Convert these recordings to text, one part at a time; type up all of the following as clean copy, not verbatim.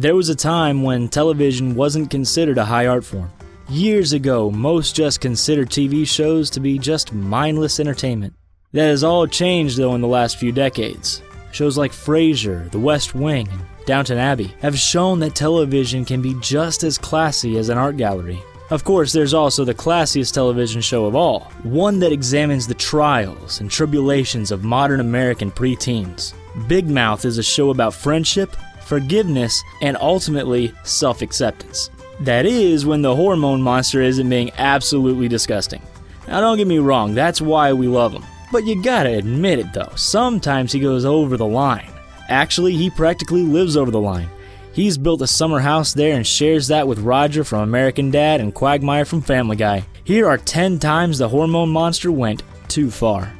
There was a time when television wasn't considered a high art form. Years ago, most just considered TV shows to be just mindless entertainment. That has all changed though in the last few decades. Shows like Frasier, The West Wing, and Downton Abbey have shown that television can be just as classy as an art gallery. Of course, there's also the classiest television show of all, one that examines the trials and tribulations of modern American preteens. Big Mouth is a show about friendship, forgiveness, and ultimately self-acceptance. That is when the hormone monster isn't being absolutely disgusting. Now don't get me wrong, that's why we love him. But you gotta admit it though, sometimes he goes over the line. Actually, he practically lives over the line. He's built a summer house there and shares that with Roger from American Dad and Quagmire from Family Guy. Here are 10 times the hormone monster went too far.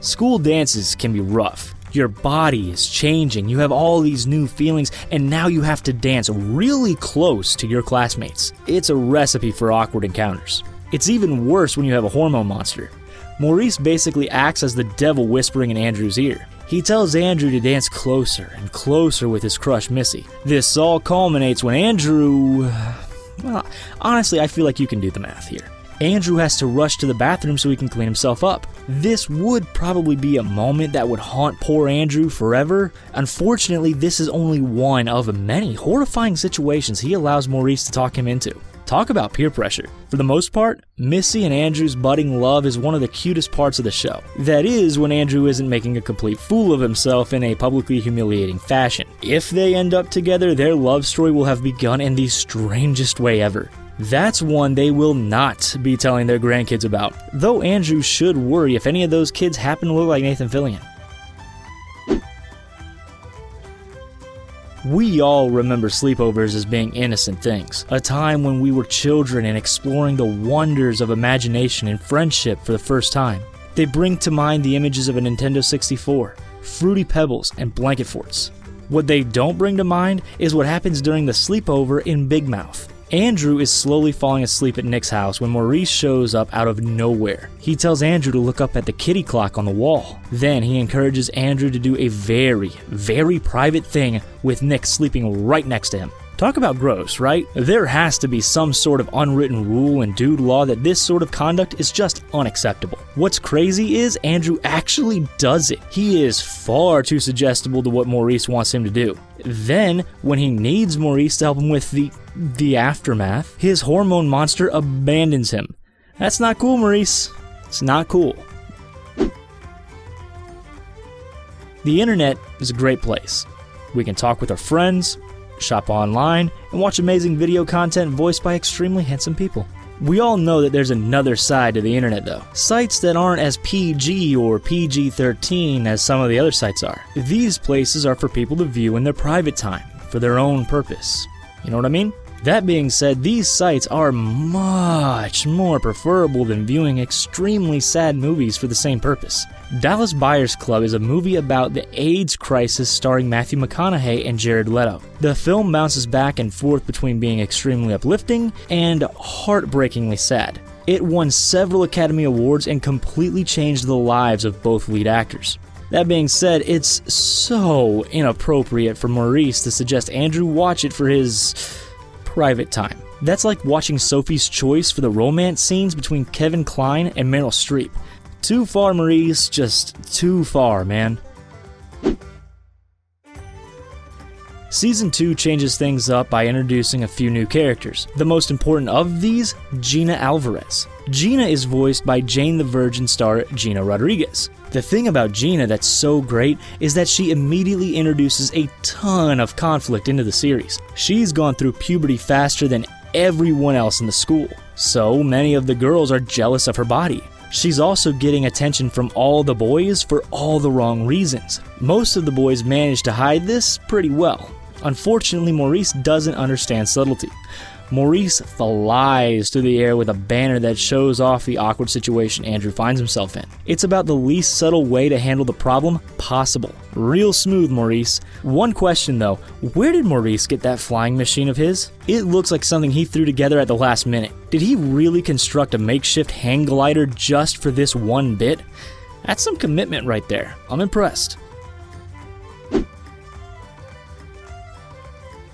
School dances can be rough. Your body is changing, you have all these new feelings, and now you have to dance really close to your classmates. It's a recipe for awkward encounters. It's even worse when you have a hormone monster. Maurice basically acts as the devil whispering in Andrew's ear. He tells Andrew to dance closer and closer with his crush Missy. This all culminates when Andrew... Well, honestly, I feel like you can do the math here. Andrew has to rush to the bathroom so he can clean himself up. This would probably be a moment that would haunt poor Andrew forever. Unfortunately, this is only one of many horrifying situations he allows Maurice to talk him into. Talk about peer pressure. For the most part, Missy and Andrew's budding love is one of the cutest parts of the show. That is, when Andrew isn't making a complete fool of himself in a publicly humiliating fashion. If they end up together, their love story will have begun in the strangest way ever. That's one they will not be telling their grandkids about, though Andrew should worry if any of those kids happen to look like Nathan Fillion. We all remember sleepovers as being innocent things, a time when we were children and exploring the wonders of imagination and friendship for the first time. They bring to mind the images of a Nintendo 64, Fruity Pebbles, and blanket forts. What they don't bring to mind is what happens during the sleepover in Big Mouth. Andrew is slowly falling asleep at Nick's house when Maurice shows up out of nowhere. He tells Andrew to look up at the kitty clock on the wall. Then he encourages Andrew to do a very, very private thing with Nick sleeping right next to him. Talk about gross, right? There has to be some sort of unwritten rule and dude law that this sort of conduct is just unacceptable. What's crazy is Andrew actually does it. He is far too suggestible to what Maurice wants him to do. Then, when he needs Maurice to help him with the aftermath, his hormone monster abandons him. That's not cool, Maurice. It's not cool. The internet is a great place. We can talk with our friends, shop online, and watch amazing video content voiced by extremely handsome people. We all know that there's another side to the internet though. Sites that aren't as PG or PG-13 as some of the other sites are. These places are for people to view in their private time, for their own purpose. You know what I mean? That being said, these sites are much more preferable than viewing extremely sad movies for the same purpose. Dallas Buyers Club is a movie about the AIDS crisis starring Matthew McConaughey and Jared Leto. The film bounces back and forth between being extremely uplifting and heartbreakingly sad. It won several Academy Awards and completely changed the lives of both lead actors. That being said, it's so inappropriate for Maurice to suggest Andrew watch it for his private time. That's like watching Sophie's Choice for the romance scenes between Kevin Kline and Meryl Streep. Too far, Maurice, just too far, man. Season 2 changes things up by introducing a few new characters. The most important of these, Gina Alvarez. Gina is voiced by Jane the Virgin star Gina Rodriguez. The thing about Gina that's so great is that she immediately introduces a ton of conflict into the series. She's gone through puberty faster than everyone else in the school, so many of the girls are jealous of her body. She's also getting attention from all the boys for all the wrong reasons. Most of the boys manage to hide this pretty well. Unfortunately, Maurice doesn't understand subtlety. Maurice flies through the air with a banner that shows off the awkward situation Andrew finds himself in. It's about the least subtle way to handle the problem possible. Real smooth, Maurice. One question though, where did Maurice get that flying machine of his? It looks like something he threw together at the last minute. Did he really construct a makeshift hang glider just for this one bit? That's some commitment right there. I'm impressed.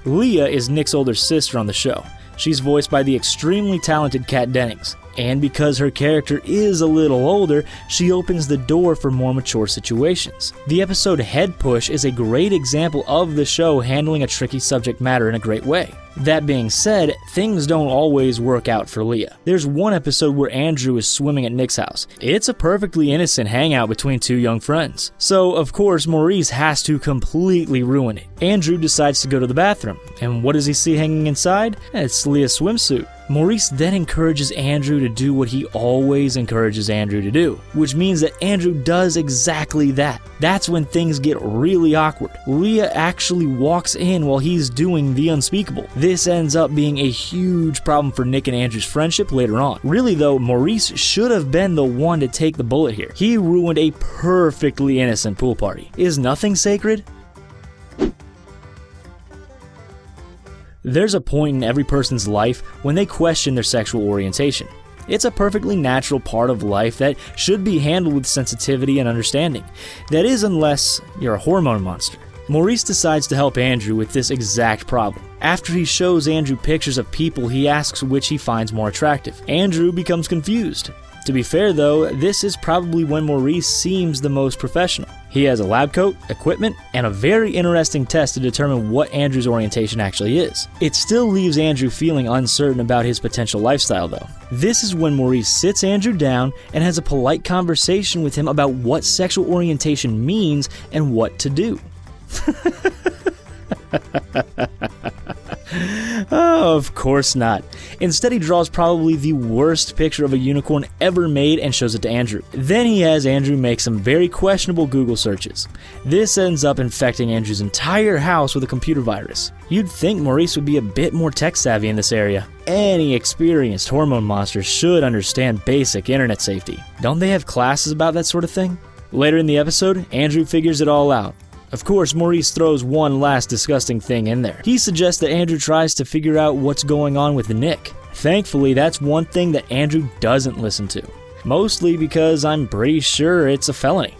Leah is Nick's older sister on the show. She's voiced by the extremely talented Kat Dennings. And because her character is a little older, she opens the door for more mature situations. The episode Head Push is a great example of the show handling a tricky subject matter in a great way. That being said, things don't always work out for Leah. There's one episode where Andrew is swimming at Nick's house. It's a perfectly innocent hangout between two young friends. So, of course, Maurice has to completely ruin it. Andrew decides to go to the bathroom, and what does he see hanging inside? It's Leah's swimsuit. Maurice then encourages Andrew to do what he always encourages Andrew to do, which means that Andrew does exactly that. That's when things get really awkward. Leah actually walks in while he's doing the unspeakable. This ends up being a huge problem for Nick and Andrew's friendship later on. Really though, Maurice should have been the one to take the bullet here. He ruined a perfectly innocent pool party. Is nothing sacred? There's a point in every person's life when they question their sexual orientation. It's a perfectly natural part of life that should be handled with sensitivity and understanding. That is, unless you're a hormone monster. Maurice decides to help Andrew with this exact problem. After he shows Andrew pictures of people, he asks which he finds more attractive. Andrew becomes confused. To be fair though, this is probably when Maurice seems the most professional. He has a lab coat, equipment, and a very interesting test to determine what Andrew's orientation actually is. It still leaves Andrew feeling uncertain about his potential lifestyle though. This is when Maurice sits Andrew down and has a polite conversation with him about what sexual orientation means and what to do. Oh, of course not. Instead, he draws probably the worst picture of a unicorn ever made and shows it to Andrew. Then he has Andrew make some very questionable Google searches. This ends up infecting Andrew's entire house with a computer virus. You'd think Maurice would be a bit more tech savvy in this area. Any experienced hormone monster should understand basic internet safety. Don't they have classes about that sort of thing? Later in the episode, Andrew figures it all out. Of course, Maurice throws one last disgusting thing in there. He suggests that Andrew tries to figure out what's going on with Nick. Thankfully, that's one thing that Andrew doesn't listen to. Mostly because I'm pretty sure it's a felony.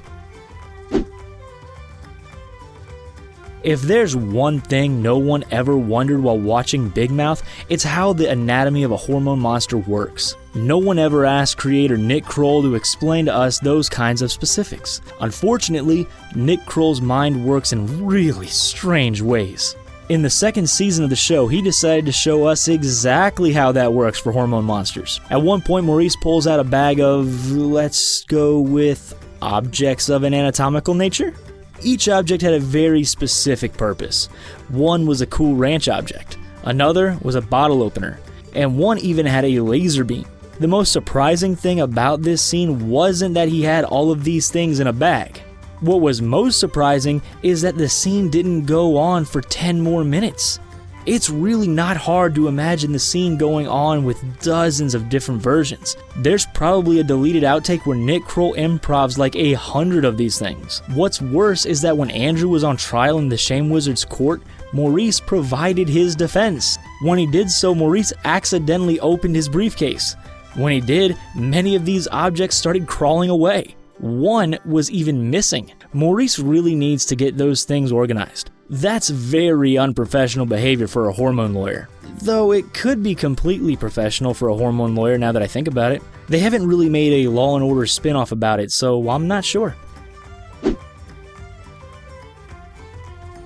If there's one thing no one ever wondered while watching Big Mouth, it's how the anatomy of a hormone monster works. No one ever asked creator Nick Kroll to explain to us those kinds of specifics. Unfortunately, Nick Kroll's mind works in really strange ways. In the second season of the show, he decided to show us exactly how that works for hormone monsters. At one point, Maurice pulls out a bag of, let's go with, objects of an anatomical nature? Each object had a very specific purpose. One was a cool ranch object, another was a bottle opener, and one even had a laser beam. The most surprising thing about this scene wasn't that he had all of these things in a bag. What was most surprising is that the scene didn't go on for 10 more minutes. It's really not hard to imagine the scene going on with dozens of different versions. There's probably a deleted outtake where Nick Kroll improvs like 100 of these things. What's worse is that when Andrew was on trial in the Shame Wizard's court, Maurice provided his defense. When he did so, Maurice accidentally opened his briefcase. When he did, many of these objects started crawling away. One was even missing. Maurice really needs to get those things organized. That's very unprofessional behavior for a hormone lawyer. Though it could be completely professional for a hormone lawyer now that I think about it. They haven't really made a Law & Order spin-off about it, so I'm not sure.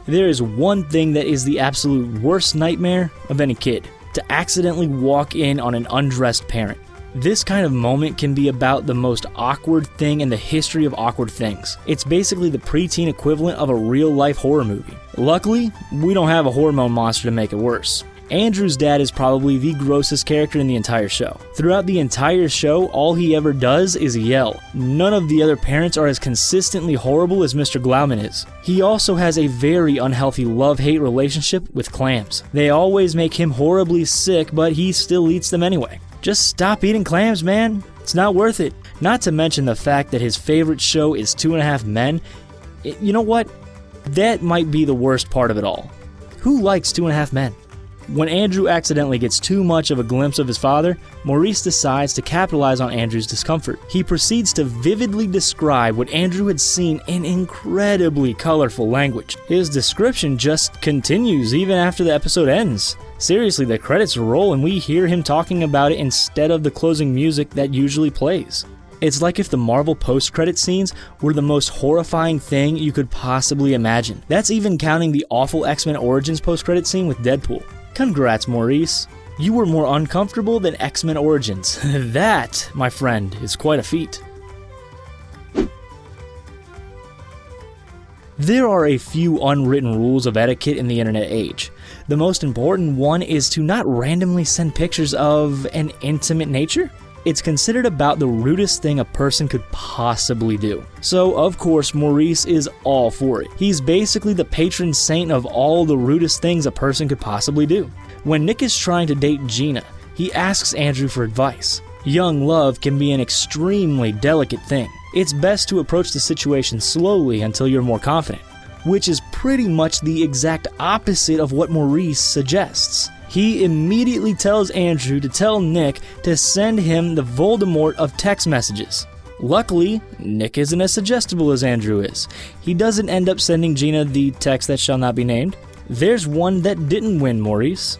There is one thing that is the absolute worst nightmare of any kid: to accidentally walk in on an undressed parent. This kind of moment can be about the most awkward thing in the history of awkward things. It's basically the preteen equivalent of a real-life horror movie. Luckily, we don't have a hormone monster to make it worse. Andrew's dad is probably the grossest character in the entire show. Throughout the entire show, all he ever does is yell. None of the other parents are as consistently horrible as Mr. Glauman is. He also has a very unhealthy love-hate relationship with clams. They always make him horribly sick, but he still eats them anyway. Just stop eating clams, man. It's not worth it. Not to mention the fact that his favorite show is 2.5 Men. You know what? That might be the worst part of it all. Who likes 2.5 Men? When Andrew accidentally gets too much of a glimpse of his father, Maurice decides to capitalize on Andrew's discomfort. He proceeds to vividly describe what Andrew had seen in incredibly colorful language. His description just continues even after the episode ends. Seriously, the credits roll and we hear him talking about it instead of the closing music that usually plays. It's like if the Marvel post-credit scenes were the most horrifying thing you could possibly imagine. That's even counting the awful X-Men Origins post-credit scene with Deadpool. Congrats, Maurice. You were more uncomfortable than X-Men Origins. That, my friend, is quite a feat. There are a few unwritten rules of etiquette in the internet age. The most important one is to not randomly send pictures of an intimate nature. It's considered about the rudest thing a person could possibly do. So, of course, Maurice is all for it. He's basically the patron saint of all the rudest things a person could possibly do. When Nick is trying to date Gina, he asks Andrew for advice. Young love can be an extremely delicate thing. It's best to approach the situation slowly until you're more confident, which is pretty much the exact opposite of what Maurice suggests. He immediately tells Andrew to tell Nick to send him the Voldemort of text messages. Luckily, Nick isn't as suggestible as Andrew is. He doesn't end up sending Gina the text that shall not be named. There's one that didn't win, Maurice.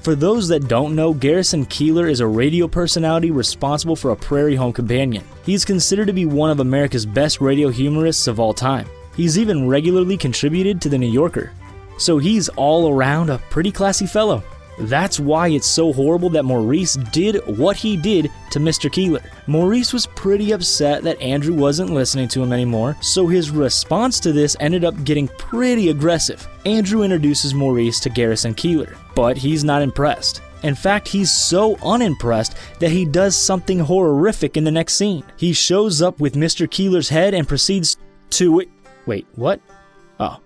For those that don't know, Garrison Keillor is a radio personality responsible for A Prairie Home Companion. He's considered to be one of America's best radio humorists of all time. He's even regularly contributed to The New Yorker. So he's all around a pretty classy fellow. That's why it's so horrible that Maurice did what he did to Mr. Keillor. Maurice was pretty upset that Andrew wasn't listening to him anymore, so his response to this ended up getting pretty aggressive. Andrew introduces Maurice to Garrison Keillor, but he's not impressed. In fact, he's so unimpressed that he does something horrific in the next scene. He shows up with Mr. Keillor's head and proceeds to... Wait, what? Oh,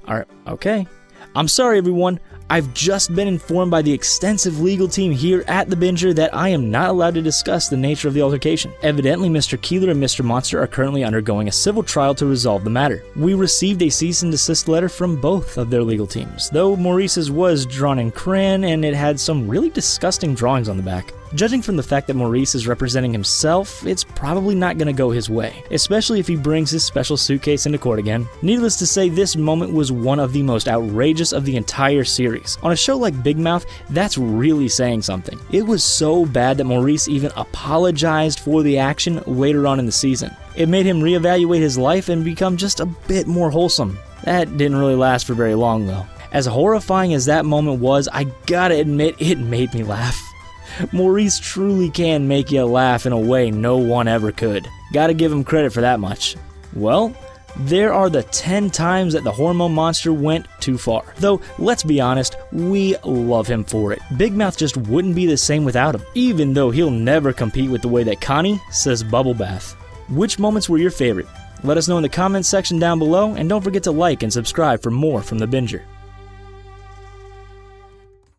alright, okay. I'm sorry everyone, I've just been informed by the extensive legal team here at The Binger that I am not allowed to discuss the nature of the altercation. Evidently, Mr. Keillor and Mr. Monster are currently undergoing a civil trial to resolve the matter. We received a cease and desist letter from both of their legal teams, though Maurice's was drawn in crayon and it had some really disgusting drawings on the back. Judging from the fact that Maurice is representing himself, it's probably not going to go his way, especially if he brings his special suitcase into court again. Needless to say, this moment was one of the most outrageous of the entire series. On a show like Big Mouth, that's really saying something. It was so bad that Maurice even apologized for the action later on in the season. It made him reevaluate his life and become just a bit more wholesome. That didn't really last for very long though. As horrifying as that moment was, I gotta admit it made me laugh. Maurice truly can make you laugh in a way no one ever could. Gotta give him credit for that much. Well, there are the 10 times that the Hormone monster went too far. Though, let's be honest, we love him for it. Big Mouth just wouldn't be the same without him, even though he'll never compete with the way that Connie says bubble bath. Which moments were your favorite? Let us know in the comments section down below, and don't forget to like and subscribe for more from The Binger.